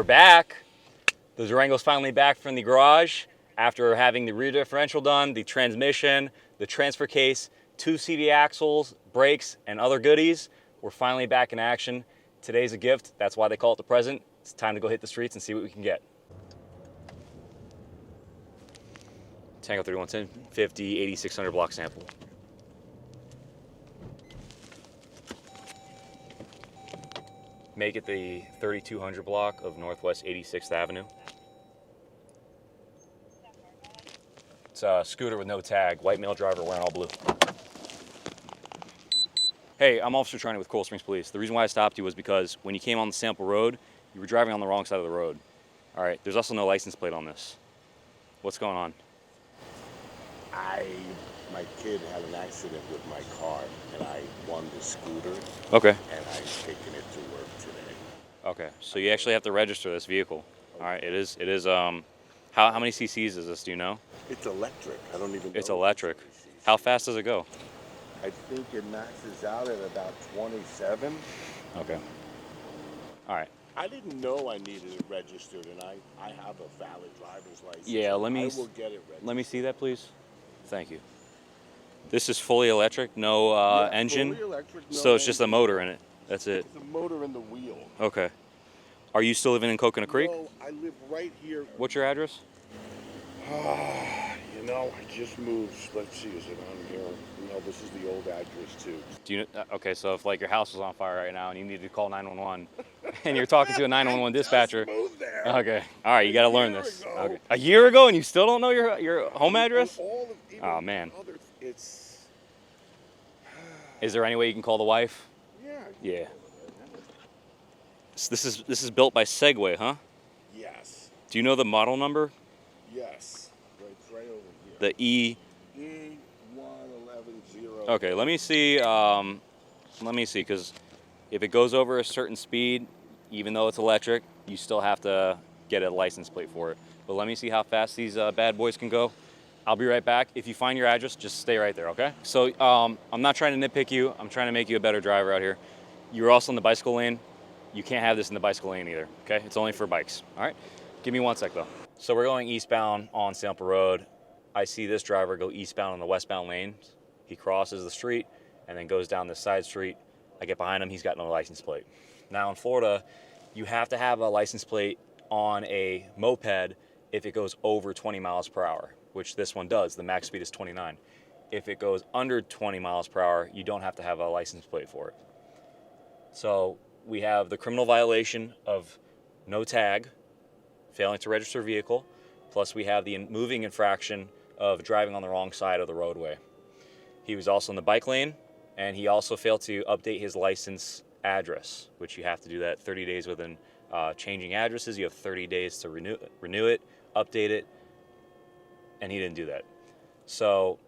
back. The Durango's finally back from the garage after having the rear differential done, the transmission, the transfer case, 2 CD axles, brakes, and other goodies. We're finally back in action. Today's a gift. That's why they call it the present. It's time to go hit the streets and see what we can get. Tango 3110, 50, 8600 block sample. Make it the 3200 block of Northwest 86th Avenue. It's a scooter with no tag, white male driver wearing all blue. Hey, I'm Officer Charney with Coral Springs Police. The reason why I stopped you was because when you came on the sample road, you were driving on the wrong side of the road. All right, there's also no license plate on this. What's going on? My kid had an accident with my car, and I won the scooter. Okay. And I'm taking it to work today. Okay, so you actually have to register this vehicle. All right, it is. How many cc's is this? Do you know? It's electric. I don't even know. It's electric. How fast does it go? I think it maxes out at about 27. Okay. All right. I didn't know I needed it registered, and I have a valid driver's license. Yeah, I will get it registered. Let me see that, please. Thank you. This is fully electric, no engine. Fully electric, no So it's just a engine. motor in it. That's it. It's a motor in the wheel. Okay. Are you still living in Coconut Creek? No, I live right here. What's your address? You know, I just moved. Let's see, is it on here? No, this is the old address too. Do you? Okay, so if like your house was on fire right now and you needed to call 911, and you're talking to a 911 dispatcher. I just moved there. Okay. All right, you got to learn this. ago. Okay. A year ago, and you still don't know your home address? Even Oh, man. It's. Is there any way you can call the wife? Yeah. Yeah. So this is built by Segway, huh? Yes. Do you know the model number? Yes. It's right over here. The E. E1110. Okay, let me see. Because if it goes over a certain speed, even though it's electric, you still have to get a license plate for it. But let me see how fast these bad boys can go. I'll be right back. If you find your address, just stay right there, okay? So I'm not trying to nitpick you. I'm trying to make you a better driver out here. You're also in the bicycle lane. You can't have this in the bicycle lane either, okay? It's only for bikes, all right? Give me 1 sec, though. So we're going eastbound on Sample Road. I see this driver go eastbound on the westbound lanes. He crosses the street and then goes down this side street. I get behind him. He's got no license plate. Now, in Florida, you have to have a license plate on a moped if it goes over 20 miles per hour, which this one does. The max speed is 29. If it goes under 20 miles per hour, you don't have to have a license plate for it. So we have the criminal violation of no tag, failing to register vehicle, plus we have the moving infraction of driving on the wrong side of the roadway. He was also in the bike lane, and he also failed to update his license address, which you have to do that 30 days within changing addresses. You have 30 days to renew it, update it, and he didn't do that. So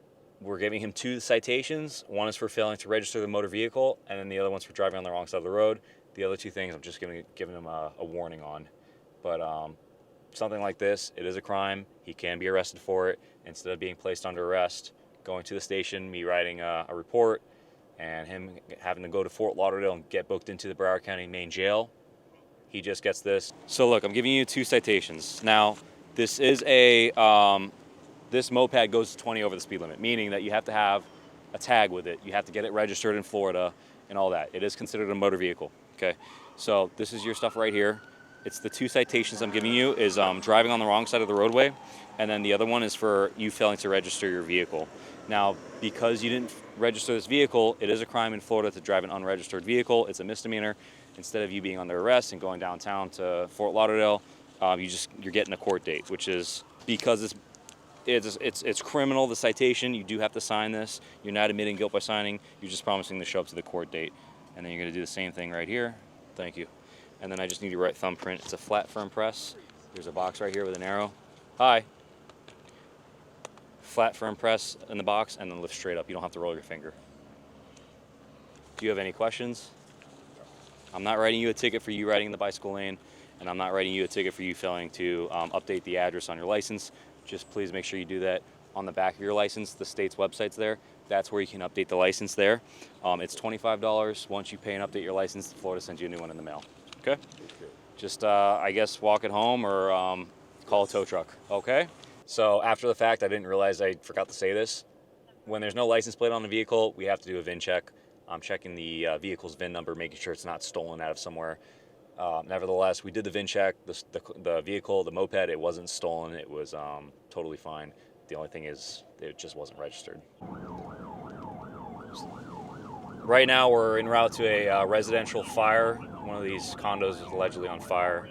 we're giving him 2 citations. One is for failing to register the motor vehicle, and then the other one's for driving on the wrong side of the road. The other 2 things I'm just giving him a warning on. But something like this, it is a crime. He can be arrested for it. Instead of being placed under arrest, going to the station, me writing a report, and him having to go to Fort Lauderdale and get booked into the Broward County main jail, he just gets this. So look, I'm giving you 2 citations. Now, this is this moped goes 20 over the speed limit, meaning that you have to have a tag with it. You have to get it registered in Florida and all that. It is considered a motor vehicle, okay? So this is your stuff right here. It's the 2 citations I'm giving you is driving on the wrong side of the roadway, and then the other one is for you failing to register your vehicle. Now, because you didn't register this vehicle, it is a crime in Florida to drive an unregistered vehicle. It's a misdemeanor. Instead of you being under arrest and going downtown to Fort Lauderdale, you're getting a court date, which is because it's criminal, the citation. You do have to sign this. You're not admitting guilt by signing. You're just promising to show up to the court date. And then you're going to do the same thing right here. Thank you. And then I just need your right thumbprint. It's a flat, firm press. There's a box right here with an arrow. Hi. Flat, firm press in the box, and then lift straight up. You don't have to roll your finger. Do you have any questions? I'm not writing you a ticket for you riding in the bicycle lane, and I'm not writing you a ticket for you failing to update the address on your license. Just please make sure you do that on the back of your license. The state's website's there. That's where you can update the license there. It's $25. Once you pay and update your license, Florida sends you a new one in the mail. Okay? just I guess walk it home or call a tow truck. Okay. So after the fact, I didn't realize I forgot to say this. When there's no license plate on the vehicle, we have to do a VIN check. I'm checking the vehicle's VIN number, making sure it's not stolen out of somewhere. Nevertheless, we did the VIN check. The vehicle, the moped, it wasn't stolen. It was totally fine. The only thing is, it just wasn't registered. Right now, we're en route to a residential fire. One of these condos is allegedly on fire.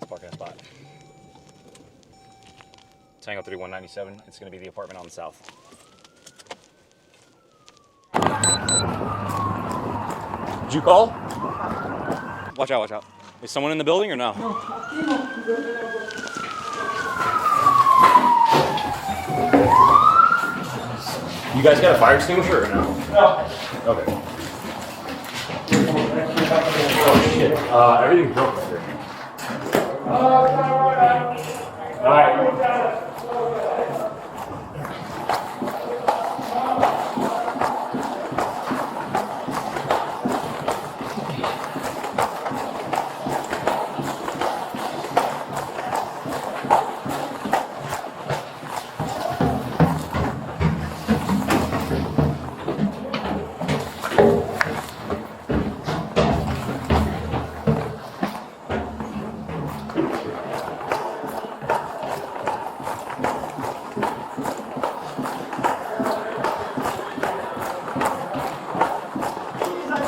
Parking spot. Tango 3197. It's going to be the apartment on the south. Did you call? Watch out, watch out. Is someone in the building or no? You guys got a fire extinguisher or no? No. Okay. Oh shit. Everything's broke right here. All right.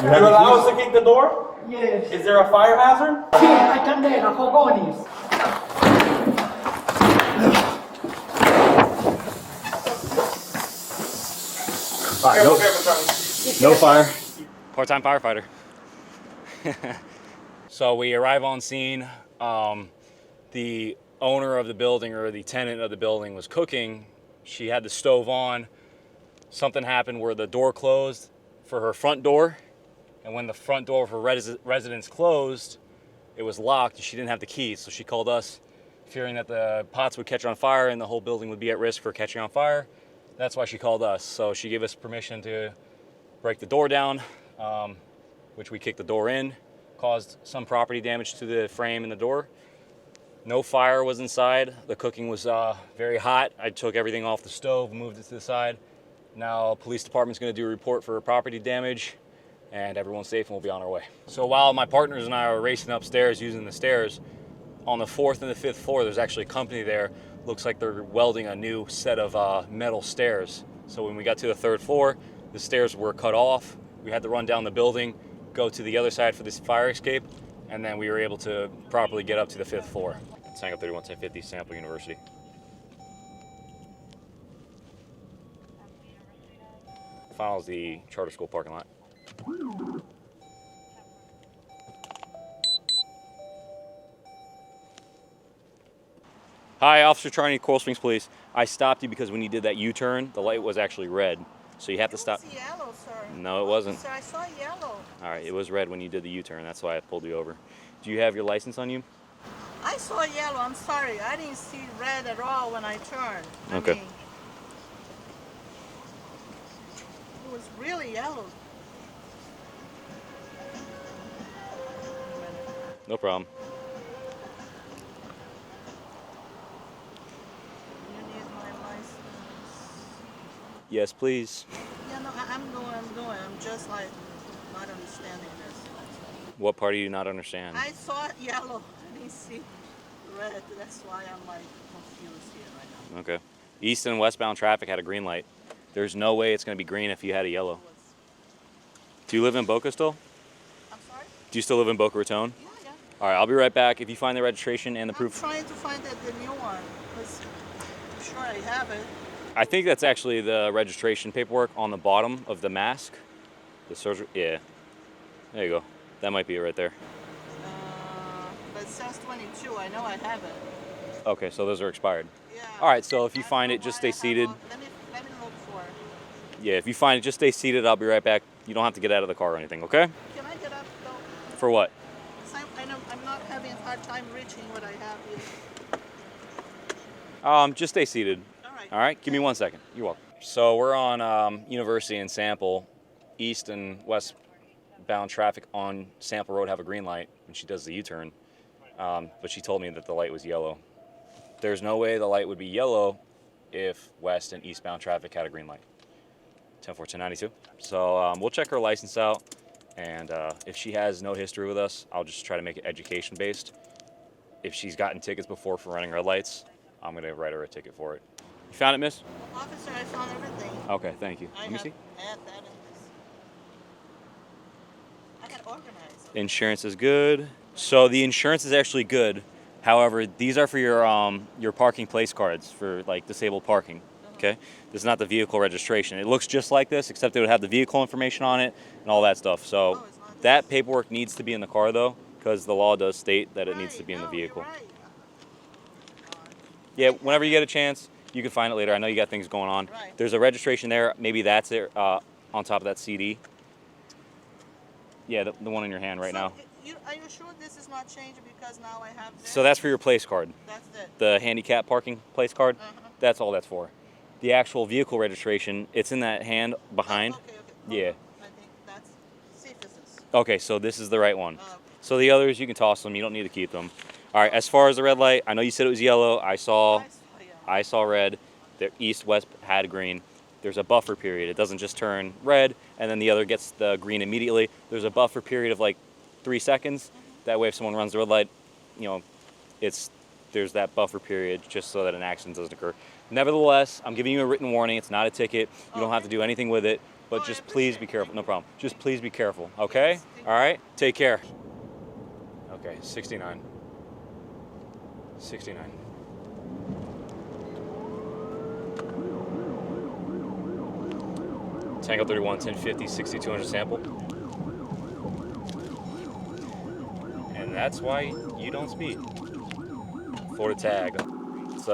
You allow us to kick the door? Yes. Is there a fire hazard? Sì, la candela, fogonis. All right, no fire. Part-time firefighter. So we arrive on scene. The owner of the building, or the tenant of the building, was cooking. She had the stove on. Something happened where the door closed for her front door. And when the front door of her residence closed, it was locked and she didn't have the keys. So she called us, fearing that the pots would catch on fire and the whole building would be at risk for catching on fire. That's why she called us. So she gave us permission to break the door down, which we kicked the door in, caused some property damage to the frame and the door. No fire was inside. The cooking was very hot. I took everything off the stove, moved it to the side. Now police department's gonna do a report for property damage, and everyone's safe and we'll be on our way. So while my partners and I are racing upstairs using the stairs, on the 4th and the 5th floor, there's actually a company there. Looks like they're welding a new set of metal stairs. So when we got to the 3rd floor, the stairs were cut off. We had to run down the building, go to the other side for this fire escape, and then we were able to properly get up to the 5th floor. Tango 311050, Sample University. Follows the charter school parking lot. Hi, Officer Charney, Coral Springs Police. I stopped you because when you did that U-turn, the light was actually red. So you have to stop. It was yellow, sir. No, it wasn't. Sir, I saw yellow. All right, it was red when you did the U-turn. That's why I pulled you over. Do you have your license on you? I saw yellow. I'm sorry. I didn't see red at all when I turned. Okay. I mean, it was really yellow. No problem. You need my license. Yes, please. Yeah, no, I'm going. I'm just like not understanding this. What part do you not understand? I saw yellow. I didn't see red. That's why I'm like confused here right now. Okay. East and westbound traffic had a green light. There's no way it's going to be green if you had a yellow. Do you live in Boca still? I'm sorry? Do you still live in Boca Raton? Yeah. All right, I'll be right back. If you find the registration and the proof. I'm trying to find the new one because I'm sure I have it. I think that's actually the registration paperwork on the bottom of the mask. The surgery. Yeah. There you go. That might be it right there. But it says 22. I know I have it. Okay, so those are expired. Yeah. All right, so if you I find don't it, know just why stay I have seated. all- Let me look for it. Yeah, if you find it, just stay seated. I'll be right back. You don't have to get out of the car or anything, okay? Can I get up though? For what? I'm not having a hard time reaching what I have here. Just stay seated. All right. All right, give me 1 second. You're welcome. So we're on University and Sample. East and westbound traffic on Sample Road have a green light when she does the U-turn. But she told me that the light was yellow. There's no way the light would be yellow if west and eastbound traffic had a green light. 10-4-10-92. So we'll check her license out, and if she has no history with us, I'll just try to make it education-based. If she's gotten tickets before for running red lights, I'm going to write her a ticket for it. You found it, miss? Officer, I found everything. Okay, thank you. I Let me see. had that in this. I got organized. Insurance is good. So the insurance is actually good. However, these are for your parking place cards for like disabled parking. Okay, this is not the vehicle registration. It looks just like this, except it would have the vehicle information on it and all that stuff. So it's not that this. paperwork needs to be in the car though, because the law does state that it needs to be in the No, you're vehicle. right. Yeah, whenever you get a chance, you can find it later. I know you got things going on. Right. There's a registration there. Maybe that's it on top of that CD. Yeah, the one in your hand right now. Are you sure this is not changed because now I have this? So that's for your place card. That's it. The handicap parking place card. Uh-huh. That's all that's for. The actual vehicle registration, it's in that hand behind. Okay. Yeah. I think that's citizens. Okay, so this is the right one. Okay. So the others, you can toss them. You don't need to keep them. All right, as far as the red light, I know you said it was yellow. I saw red. The east-west had green. There's a buffer period. It doesn't just turn red and then the other gets the green immediately. There's a buffer period of like 3 seconds. That way if someone runs the red light, there's that buffer period just so that an accident doesn't occur. Nevertheless, I'm giving you a written warning. It's not a ticket. You don't have to do anything with it, but just please be careful. No problem. Just please be careful, okay? Yes, thank All right? Take care. Okay, 69. 69. Tango 31, 1050, 6200 sample. And that's why you don't speed. Florida tag. It's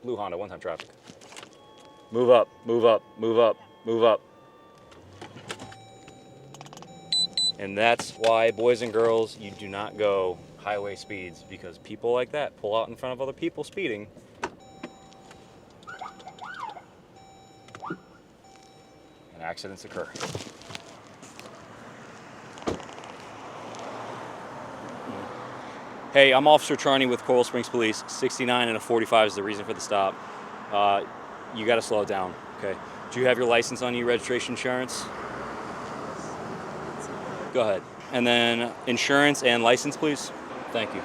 blue Honda, one-time traffic. Move up, move up, move up, move up. And that's why, boys and girls, you do not go highway speeds, because people like that pull out in front of other people speeding. And accidents occur. Hey, I'm Officer Charney with Coral Springs Police. 69 and a 45 is the reason for the stop. You got to slow it down, okay? Do you have your license on you, registration, insurance? Go ahead. And then insurance and license, please. Thank you.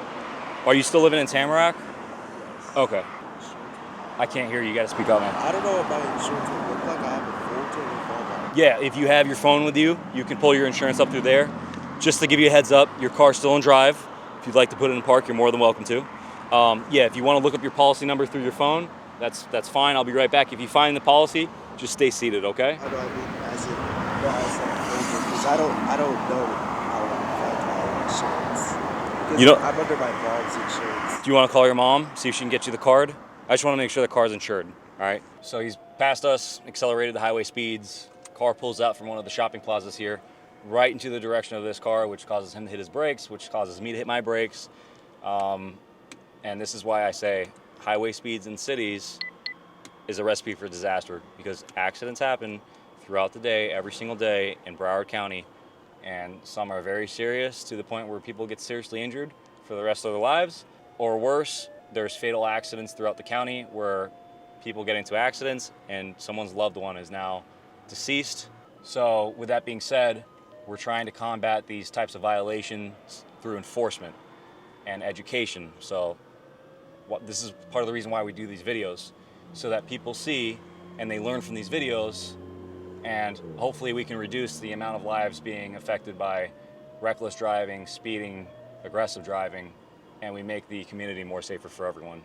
Are you still living in Tamarack? Okay. I can't hear you. You got to speak up, man. I don't know what my insurance would look like. I have a phone to phone. Yeah, if you have your phone with you, you can pull your insurance up through there. Just to give you a heads up, your car's still in drive. If you'd like to put it in park, you're more than welcome to. Yeah, if you want to look up your policy number through your phone, that's fine. I'll be right back. If you find the policy, just stay seated, okay? How do I mean because I don't know how to find my insurance. You don't- I'm under my mom's insurance. Do you want to call your mom, see if she can get you the card? I just want to make sure the car's insured, all right? So he's passed us, accelerated the highway speeds. Car pulls out from one of the shopping plazas here, right into the direction of this car, which causes him to hit his brakes, which causes me to hit my brakes. And this is why I say highway speeds in cities is a recipe for disaster, because accidents happen throughout the day, every single day in Broward County. And some are very serious to the point where people get seriously injured for the rest of their lives. Or worse, there's fatal accidents throughout the county where people get into accidents and someone's loved one is now deceased. So with that being said, we're trying to combat these types of violations through enforcement and education. So this is part of the reason why we do these videos, so that people see and they learn from these videos, and hopefully we can reduce the amount of lives being affected by reckless driving, speeding, aggressive driving, and we make the community more safer for everyone.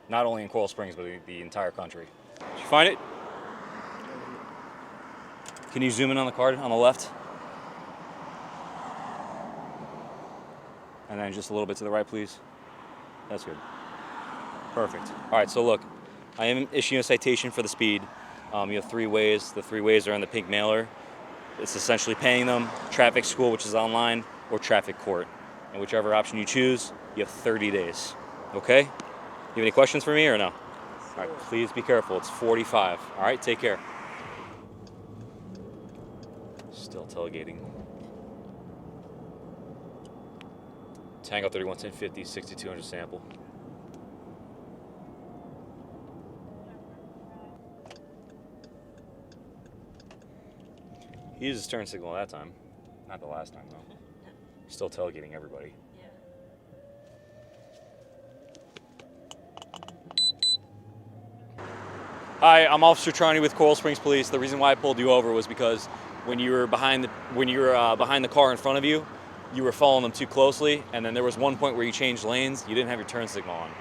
Not only in Coral Springs, but the entire country. Did you find it? Can you zoom in on the card on the left? And then just a little bit to the right, please. That's good. Perfect. All right, so look, I am issuing a citation for the speed. You have 3 ways. The 3 ways are in the pink mailer. It's essentially paying them. Traffic school, which is online, or traffic court. And whichever option you choose, you have 30 days. Okay? You have any questions for me or no? All right, please be careful. It's 45. All right, take care. Still tailgating. Tango 31 1050 6200 sample. He used his turn signal that time. Not the last time, though. Still tailgating everybody. Hi, I'm Officer Charney with Coral Springs Police. The reason why I pulled you over was because when you were behind the car in front of you, you were following them too closely, and then there was one point where you changed lanes. You didn't have your turn signal on.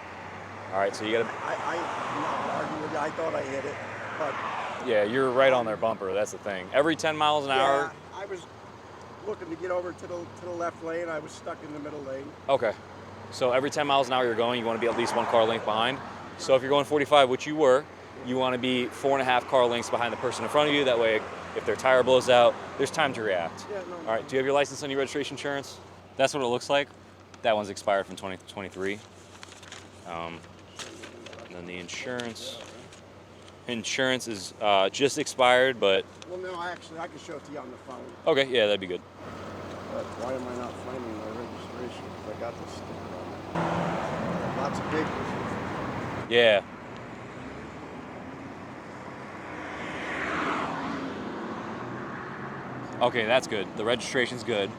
All right, so you gotta. I'm not arguing with you. I thought I hit it, but Yeah, you're right on their bumper. That's the thing. Every 10 miles an hour. I was looking to get over to the left lane. I was stuck in the middle lane. Okay. So every 10 miles an hour you're going, you want to be at least one car length behind. So if you're going 45, which you were, you want to be 4.5 car lengths behind the person in front of you. That way, if their tire blows out, there's time to react. Yeah, no. All right. Do you have your license and your registration insurance? That's what it looks like. That one's expired from 2023. And then the insurance. Insurance is just expired, but Well, no, I can show it to you on the phone. okay, yeah, that'd be good. But why am I not finding my registration? Because I got this sticker on it. Lots of papers. Yeah. Okay, that's good. The registration's good.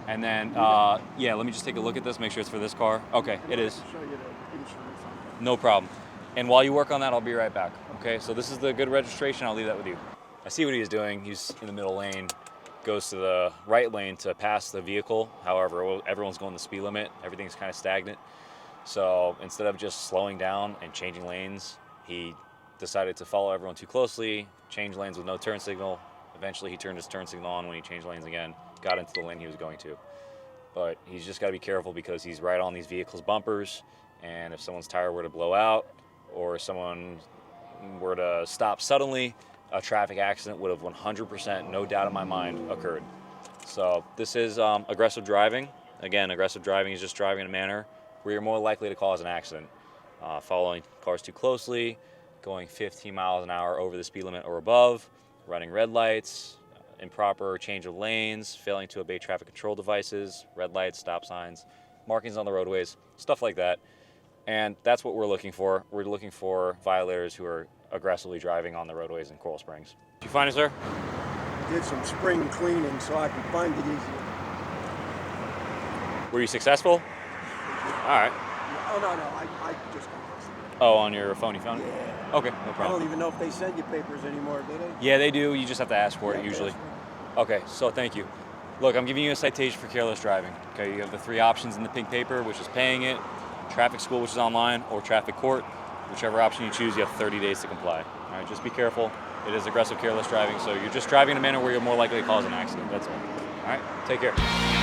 And then, yeah, let me just take a look at this, make sure it's for this car. Okay, it is. I'll show you the insurance on it. No problem. And while you work on that, I'll be right back. Okay, so this is the good registration. I'll leave that with you. I see what he's doing. He's in the middle lane, goes to the right lane to pass the vehicle. However, everyone's going the speed limit. Everything's kind of stagnant. So instead of just slowing down and changing lanes, he decided to follow everyone too closely, change lanes with no turn signal. Eventually, he turned his turn signal on when he changed lanes again, got into the lane he was going to. But he's just got to be careful because he's right on these vehicles' bumpers. And if someone's tire were to blow out or someone were to stop suddenly, a traffic accident would have 100%, no doubt in my mind, occurred. So this is aggressive driving. Again, aggressive driving is just driving in a manner where you're more likely to cause an accident. Following cars too closely, going 15 miles an hour over the speed limit or above, running red lights, improper change of lanes, failing to obey traffic control devices, red lights, stop signs, markings on the roadways, stuff like that. And that's what we're looking for. We're looking for violators who are aggressively driving on the roadways in Coral Springs. Did you find it, sir? Did some spring cleaning so I can find it easier. Were you successful? All right. Oh, no, I just got this. Oh, on your phone you found it? Yeah. Okay, no I don't problem. even know if they send you papers anymore, do they? Yeah, they do. You just have to ask for it Yeah, usually. that's Okay, so thank you. Look, I'm giving you a citation for careless driving. Okay, you have the 3 options in the pink paper, which is paying it, traffic school, which is online, or traffic court. Whichever option you choose, you have 30 days to comply. All right, just be careful. It is aggressive careless driving, so you're just driving in a manner where you're more likely to cause an accident. That's all. All right, take care.